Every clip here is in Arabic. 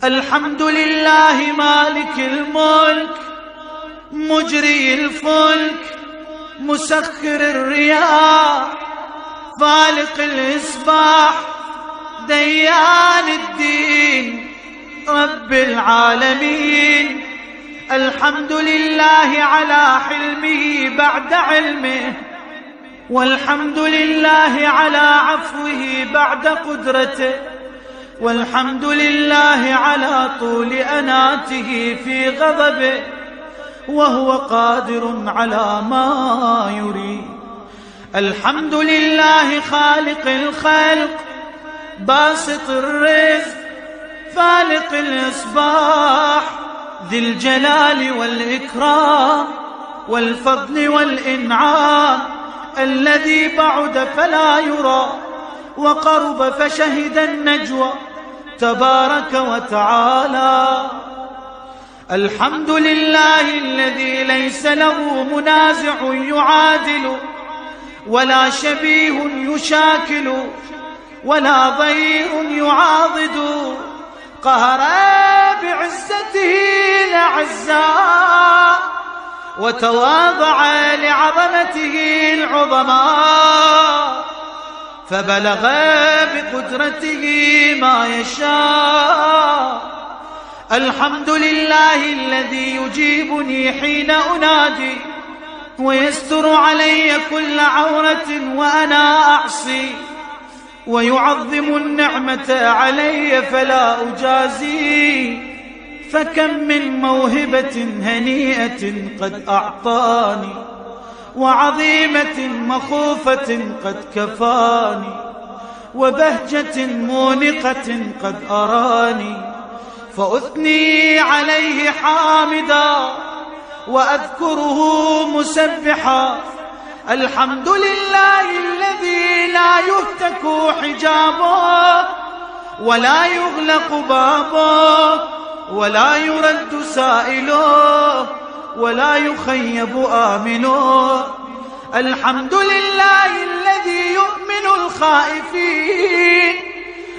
الحمد لله مالك الملك مجري الفلك مسخر الرياح فالق الإصباح ديان الدين رب العالمين. الحمد لله على حلمه بعد علمه، والحمد لله على عفوه بعد قدرته، والحمد لله على طول أناته في غضبه، وهو قادر على ما يريد. الحمد لله خالق الخلق باسط الرزق فالق الإصباح ذي الجلال والإكرام والفضل والإنعام، الذي بعد فلا يرى وقرب فشهد النجوى تبارك وتعالى. الحمد لله الذي ليس له منازع يعادل، ولا شبيه يشاكل، ولا ضير يعاضد، قهر بعزته الأعزاء وتواضع لعظمته العظماء، فبلغ بقدرته ما يشاء. الحمد لله الذي يجيبني حين أنادي، ويستر علي كل عورة وأنا أعصي، ويعظم النعمة علي فلا أجازي. فكم من موهبة هنيئة قد أعطاني، وعظيمة مخوفة قد كفاني، وبهجة مونقة قد أراني، فأثني عليه حامدا وأذكره مسبحا. الحمد لله الذي لا يهتك حجابه، ولا يغلق بابه، ولا يرد سائله، ولا يخيب آمنه. الحمد لله الذي يؤمن الخائفين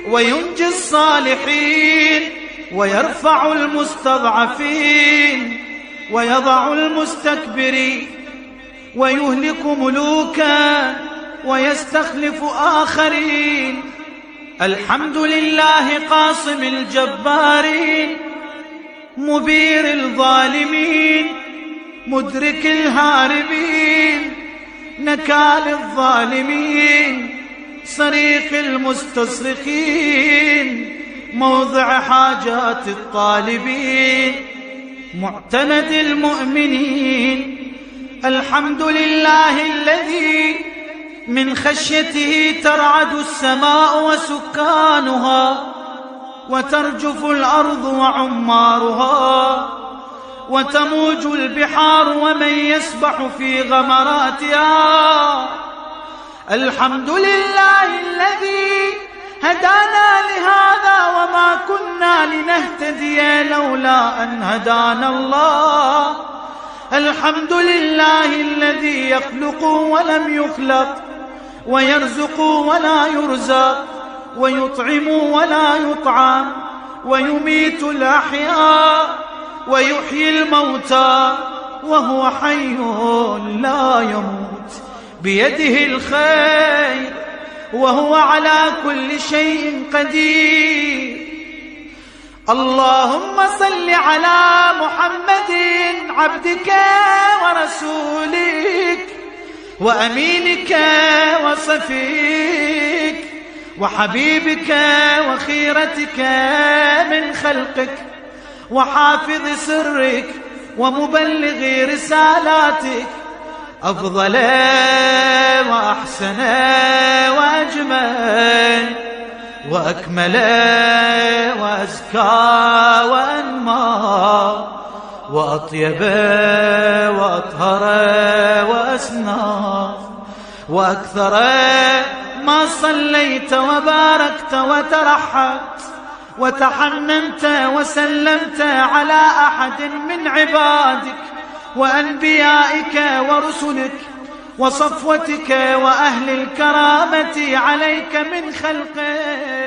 وينجي الصالحين، ويرفع المستضعفين، ويضع المستكبرين، ويهلك ملوكا ويستخلف آخرين. الحمد لله قاصم الجبارين مبير الظالمين مدرك الهاربين نكال الظالمين صريخ المستصرخين موضع حاجات الطالبين معتمد المؤمنين. الحمد لله الذي من خشيته ترعد السماء وسكانها، وترجف الأرض وعمارها، وتموج البحار ومن يسبح في غمراتها. الحمد لله الذي هدانا لهذا وما كنا لنهتدي لولا أن هدانا الله. الحمد لله الذي يخلق ولم يخلق، ويرزق ولا يرزق، ويطعم ولا يطعم، ويميت الأحياء ويحيي الموتى وهو حي لا يموت، بيده الخير وهو على كل شيء قدير. اللهم صل على محمد عبدك ورسولك وأمينك وصفيك وحبيبك وخيرتك من خلقك وحافظ سرك ومبلغ رسالاتك، أفضل وأحسن وأجمل وأكمل وأزكى وأنمى وأطيب وأطهر وأسنى وأكثر ما صليت وباركت وترحمت وتحننت وسلمت على أحد من عبادك وأنبيائك ورسلك وصفوتك وأهل الكرامة عليك من خلقك.